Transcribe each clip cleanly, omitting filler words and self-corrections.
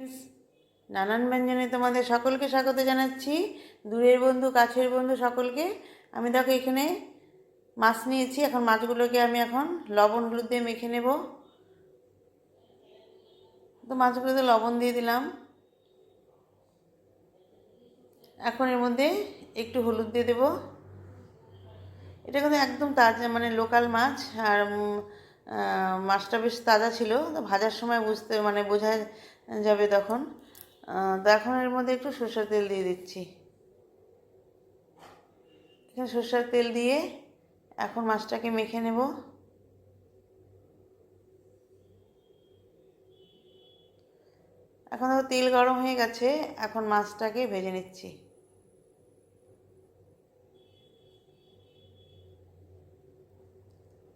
নানান ব্যঞ্জনে তোমাদের সকলকে স্বাগত জানাচ্ছি। দূরের বন্ধু কাছের বন্ধু সকলকে। আমি দেখো এখানে মাছ নিয়েছি। এখন মাছগুলোকে আমি এখন লবণ হলুদ দিয়ে মেখে নেব। তো মাছগুলোতে লবণ দিয়ে দিলাম। এখন এর মধ্যে একটু হলুদ দিয়ে দেব। এটা কিন্তু একদম তাজা, মানে লোকাল মাছ। আর মাছটা বেশ তাজা ছিল, তো ভাজার সময় বোঝা যাবে তখন। তো এখন এর মধ্যে একটু সরষের তেল দিয়ে দিচ্ছি। এখানে সরষের তেল দিয়ে এখন মাছটাকে মেখে নেব। এখন তো তেল গরম হয়ে গেছে, এখন মাছটাকে ভেজে নিচ্ছি।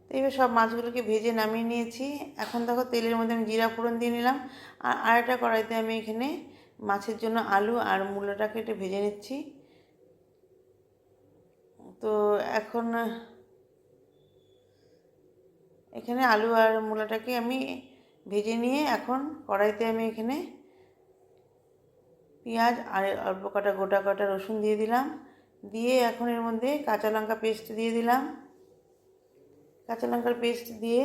তো এইবার সব মাছগুলোকে ভেজে নামিয়ে নিয়েছি। এখন দেখো তেলের মধ্যে আমি জিরা ফোড়ন দিয়ে নিলাম। আর আরেকটা কড়াইতে আমি এখানে মাছের জন্য আলু আর মূলাটাকে একটু ভেজে নিচ্ছি। তো এখন এখানে আলু আর মূলাটাকে আমি ভেজে নিয়ে এখন কড়াইতে আমি এখানে পেঁয়াজ আর অল্প কটা গোটা কটা রসুন দিয়ে দিলাম। দিয়ে এখন এর মধ্যে কাঁচা লঙ্কা পেস্ট দিয়ে দিলাম। কাঁচা লঙ্কার পেস্ট দিয়ে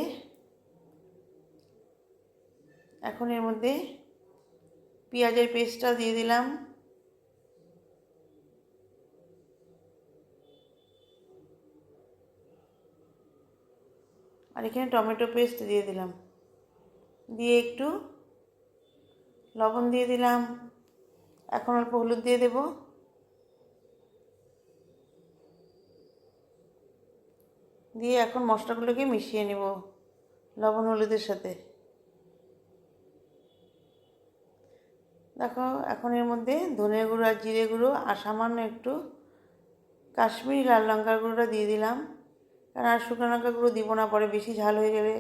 এখন এর মধ্যে পেঁয়াজের পেস্টটা দিয়ে দিলাম। আর এখানে টমেটো পেস্ট দিয়ে দিলাম। দিয়ে একটু লবণ দিয়ে দিলাম। এখন অল্প হলুদ দিয়ে দেব। দিয়ে এখন মশলাগুলোকে মিশিয়ে নেব লবণ হলুদের সাথে। দেখো এখন এর মধ্যে ধনে গুঁড়ো আর জিরে গুঁড়ো আর সামান্য একটু কাশ্মীরি লাল লঙ্কার গুঁড়োটা দিয়ে দিলাম। কারণ আর শুকনো লঙ্কা গুঁড়ো দিব না, পরে বেশি ঝাল হয়ে গেলে,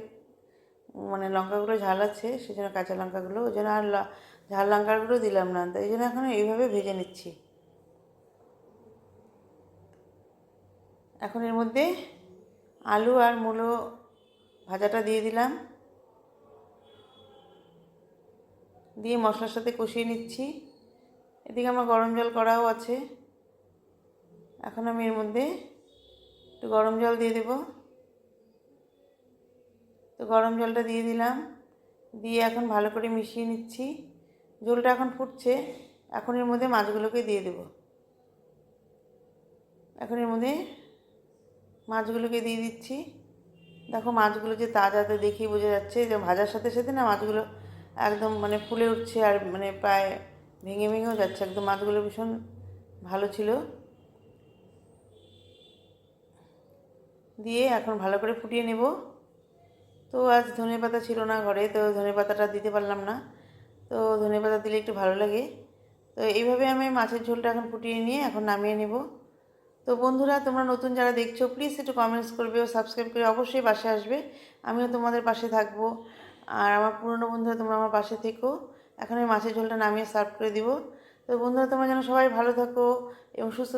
মানে লঙ্কাগুলো ঝাল আছে সেজন্য, কাঁচা লঙ্কাগুলো, ওই জন্য আর ঝাল লঙ্কার গুঁড়ো দিলাম না। তাই জন্য এখন এইভাবে ভেজে নিচ্ছি। এখন এর মধ্যে আলু আর মূলো ভাজাটা দিয়ে দিলাম। দিয়ে মশলার সাথে কষিয়ে নিচ্ছি। এদিকে আমার গরম জল করাও আছে। এখন আমি এর মধ্যে একটু গরম জল দিয়ে দেব। তো গরম জলটা দিয়ে দিলাম। দিয়ে এখন ভালো করে মিশিয়ে নিচ্ছি। ঝোলটা এখন ফুটছে। এখন এর মধ্যে মাছগুলোকে দিয়ে দেব। এখন এর মধ্যে মাছগুলোকে দিয়ে দিচ্ছি। দেখো মাছগুলো যে তাজা, তো দেখেই বোঝা যাচ্ছে যে ভাজার সাথে সাথে না মাছগুলো একদম ফুলে উঠছে, আর প্রায় ভেঙে ভেঙেও যাচ্ছে। একদম মাছগুলো ভীষণ ভালো ছিল। দিয়ে এখন ভালো করে ফুটিয়ে নেব। তো আজ ধনেপাতা ছিল না ঘরে, তো ধনেপাতাটা দিতে পারলাম না। তো ধনেপাতা দিলে একটু ভালো লাগে। তো এইভাবে আমি মাছের ঝোলটা এখন ফুটিয়ে নিয়ে এখন নামিয়ে নেব। তো বন্ধুরা, তোমরা নতুন যারা দেখছো প্লিজ একটু কমেন্টস করবে ও সাবস্ক্রাইব করে অবশ্যই পাশে আসবে। আমিও তোমাদের পাশে থাকবো। আর আমার পুরনো বন্ধুরা, তোমরা আমার পাশে থেকো। এখন আমি মাছের ঝোলটা নামিয়ে সার্ভ করে দিব। তো বন্ধুরা, তোমরা যেন সবাই ভালো থাকো এবং সুস্থ